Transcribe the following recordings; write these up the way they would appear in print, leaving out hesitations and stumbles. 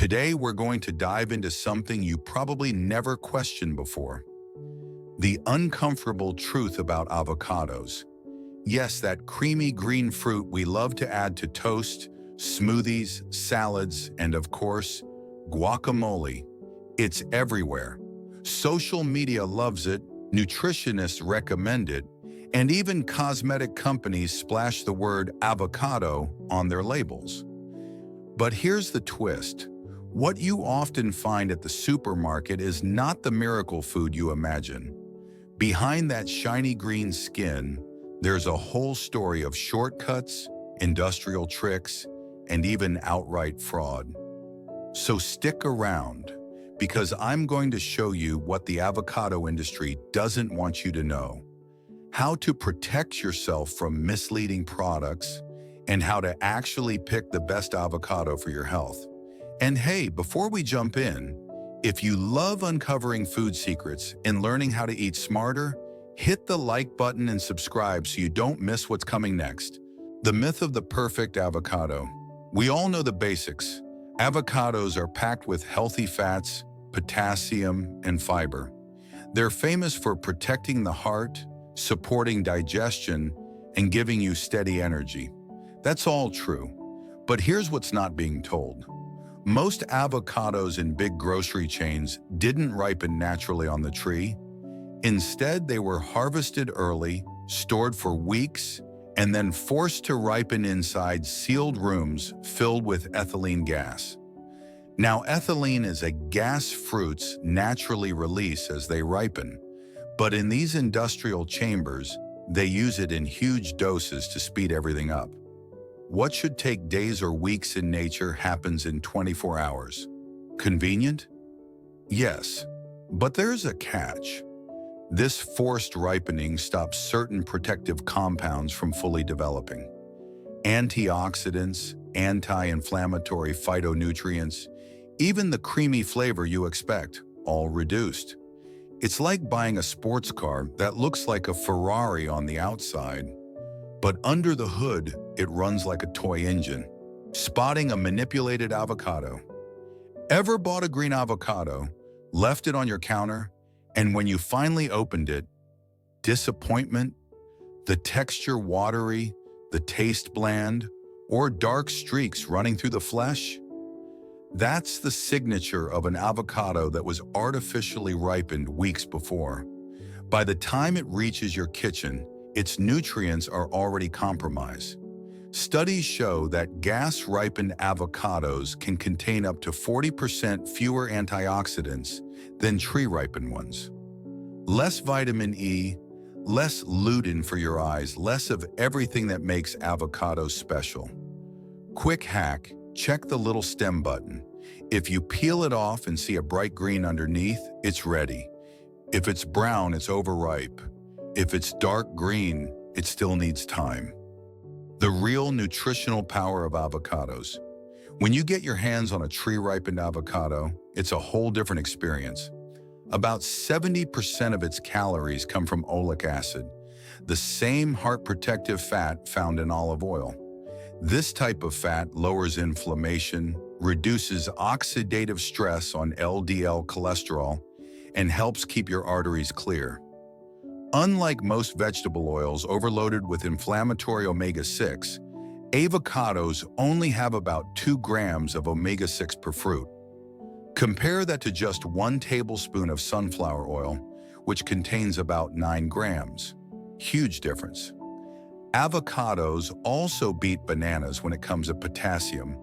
Today, we're going to dive into something you probably never questioned before. The uncomfortable truth about avocados. Yes, that creamy green fruit we love to add to toast, smoothies, salads, and of course, guacamole. It's everywhere. Social media loves it, nutritionists recommend it, and even cosmetic companies splash the word avocado on their labels. But here's the twist. What you often find at the supermarket is not the miracle food you imagine. Behind that shiny green skin, there's a whole story of shortcuts, industrial tricks, and even outright fraud. So stick around, because I'm going to show you what the avocado industry doesn't want you to know, how to protect yourself from misleading products, and how to actually pick the best avocado for your health. And hey, before we jump in, if you love uncovering food secrets and learning how to eat smarter, hit the like button and subscribe so you don't miss what's coming next. The myth of the perfect avocado. We all know the basics. Avocados are packed with healthy fats, potassium, and fiber. They're famous for protecting the heart, supporting digestion, and giving you steady energy. That's all true. But here's what's not being told. Most avocados in big grocery chains didn't ripen naturally on the tree. Instead, they were harvested early, stored for weeks, and then forced to ripen inside sealed rooms filled with ethylene gas. Now, ethylene is a gas fruits naturally release as they ripen, but in these industrial chambers, they use it in huge doses to speed everything up. What should take days or weeks in nature happens in 24 hours. Convenient? Yes, but there's a catch. This forced ripening stops certain protective compounds from fully developing. Antioxidants, anti-inflammatory phytonutrients, even the creamy flavor you expect, all reduced. It's like buying a sports car that looks like a Ferrari on the outside, but under the hood, it runs like a toy engine. Spotting a manipulated avocado. Ever bought a green avocado, left it on your counter, and when you finally opened it, disappointment, the texture watery, the taste bland, or dark streaks running through the flesh? That's the signature of an avocado that was artificially ripened weeks before. By the time it reaches your kitchen, its nutrients are already compromised. Studies show that gas-ripened avocados can contain up to 40% fewer antioxidants than tree-ripened ones. Less vitamin E, less lutein for your eyes, less of everything that makes avocados special. Quick hack, check the little stem button. If you peel it off and see a bright green underneath, it's ready. If it's brown, it's overripe. If it's dark green, it still needs time. The real nutritional power of avocados. When you get your hands on a tree-ripened avocado, it's a whole different experience. About 70% of its calories come from oleic acid, the same heart-protective fat found in olive oil. This type of fat lowers inflammation, reduces oxidative stress on LDL cholesterol, and helps keep your arteries clear. Unlike most vegetable oils overloaded with inflammatory omega-6, avocados only have about 2 grams of omega-6 per fruit. Compare that to just 1 tablespoon of sunflower oil, which contains about 9 grams. Huge difference. Avocados also beat bananas when it comes to potassium.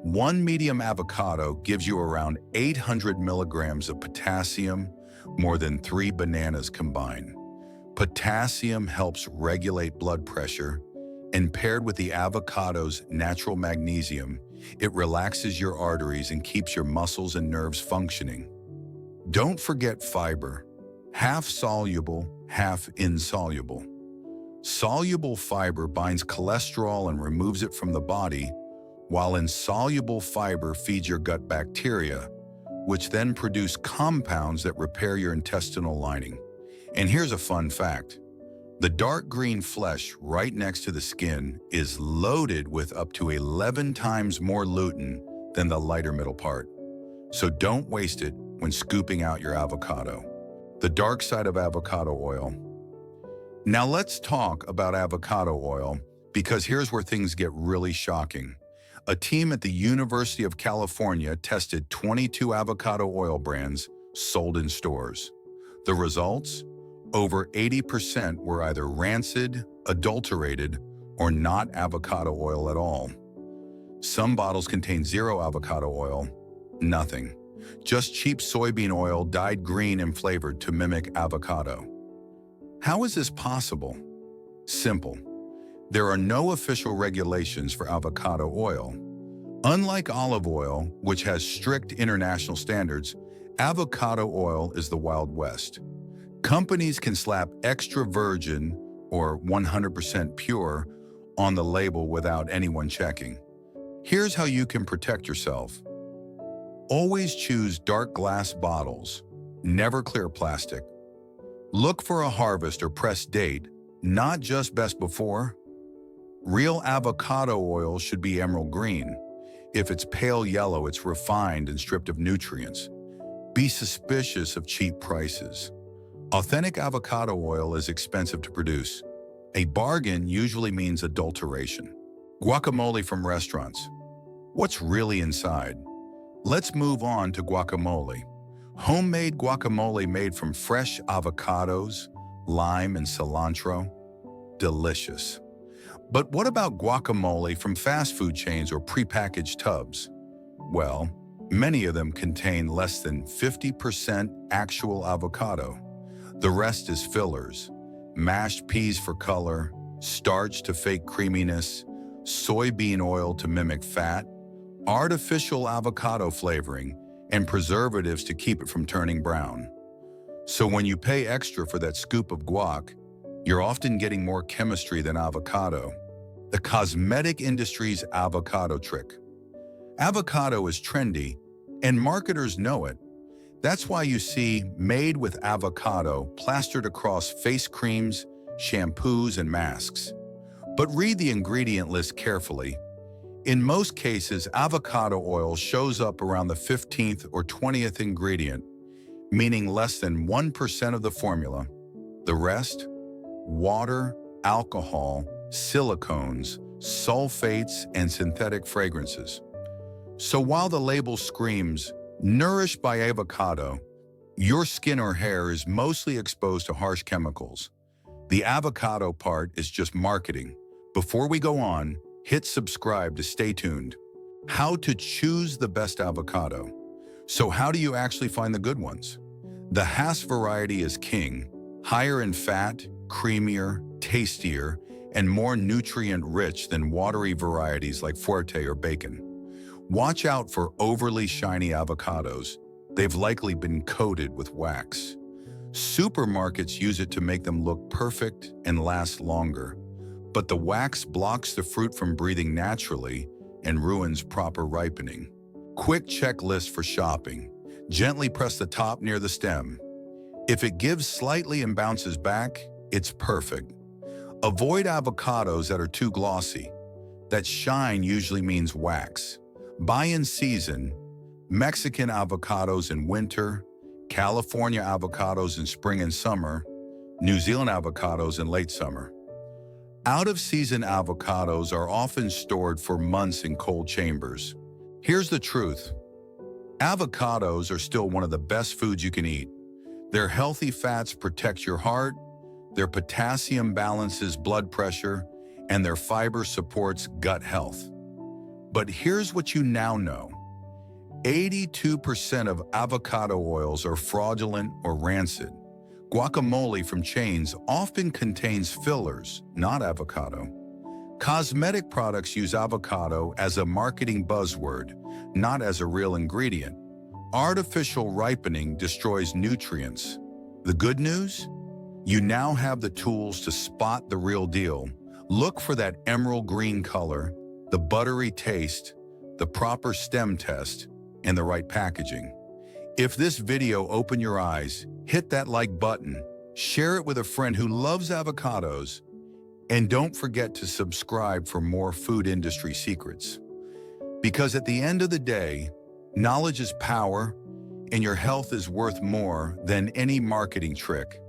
1 medium avocado gives you around 800 milligrams of potassium, more than 3 bananas combined. Potassium helps regulate blood pressure, and paired with the avocado's natural magnesium, it relaxes your arteries and keeps your muscles and nerves functioning. Don't forget fiber, half soluble, half insoluble. Soluble fiber binds cholesterol and removes it from the body, while insoluble fiber feeds your gut bacteria, which then produce compounds that repair your intestinal lining. And here's a fun fact. The dark green flesh right next to the skin is loaded with up to 11 times more lutein than the lighter middle part. So don't waste it when scooping out your avocado. The dark side of avocado oil. Now let's talk about avocado oil, because here's where things get really shocking. A team at the University of California tested 22 avocado oil brands sold in stores. The results? Over 80% were either rancid, adulterated, or not avocado oil at all. Some bottles contain zero avocado oil, nothing. Just cheap soybean oil dyed green and flavored to mimic avocado. How is this possible? Simple. There are no official regulations for avocado oil. Unlike olive oil, which has strict international standards, avocado oil is the Wild West. Companies can slap extra virgin or 100% pure on the label without anyone checking. Here's how you can protect yourself. Always choose dark glass bottles, never clear plastic. Look for a harvest or press date, not just best before. Real avocado oil should be emerald green. If it's pale yellow, it's refined and stripped of nutrients. Be suspicious of cheap prices. Authentic avocado oil is expensive to produce. A bargain usually means adulteration. Guacamole from restaurants. What's really inside? Let's move on to guacamole. Homemade guacamole made from fresh avocados, lime, and cilantro. Delicious. But what about guacamole from fast food chains or prepackaged tubs? Well, many of them contain less than 50% actual avocado. The rest is fillers, mashed peas for color, starch to fake creaminess, soybean oil to mimic fat, artificial avocado flavoring, and preservatives to keep it from turning brown. So when you pay extra for that scoop of guac, you're often getting more chemistry than avocado. The cosmetic industry's avocado trick. Avocado is trendy, and marketers know it. That's why you see made with avocado plastered across face creams, shampoos, and masks. But read the ingredient list carefully. In most cases, avocado oil shows up around the 15th or 20th ingredient, meaning less than 1% of the formula. The rest? Water, alcohol, silicones, sulfates, and synthetic fragrances. So while the label screams, nourished by avocado, your skin or hair is mostly exposed to harsh chemicals. The avocado part is just marketing. Before we go on, hit subscribe to stay tuned. How to choose the best avocado. So how do you actually find the good ones? The Hass variety is king, higher in fat, creamier, tastier, and more nutrient-rich than watery varieties like Fuerte or Bacon. Watch out for overly shiny avocados. They've likely been coated with wax. Supermarkets use it to make them look perfect and last longer. But the wax blocks the fruit from breathing naturally and ruins proper ripening. Quick checklist for shopping. Gently press the top near the stem. If it gives slightly and bounces back, it's perfect. Avoid avocados that are too glossy. That shine usually means wax. Buy in season. Mexican avocados in winter, California avocados in spring and summer, New Zealand avocados in late summer. Out-of-season avocados are often stored for months in cold chambers. Here's the truth. Avocados are still one of the best foods you can eat. Their healthy fats protect your heart, their potassium balances blood pressure, and their fiber supports gut health. But here's what you now know. 82% of avocado oils are fraudulent or rancid. Guacamole from chains often contains fillers, not avocado. Cosmetic products use avocado as a marketing buzzword, not as a real ingredient. Artificial ripening destroys nutrients. The good news? You now have the tools to spot the real deal. Look for that emerald green color, the buttery taste, the proper stem test, and the right packaging. If this video opened your eyes, hit that like button, share it with a friend who loves avocados, and don't forget to subscribe for more food industry secrets. Because at the end of the day, knowledge is power, and your health is worth more than any marketing trick.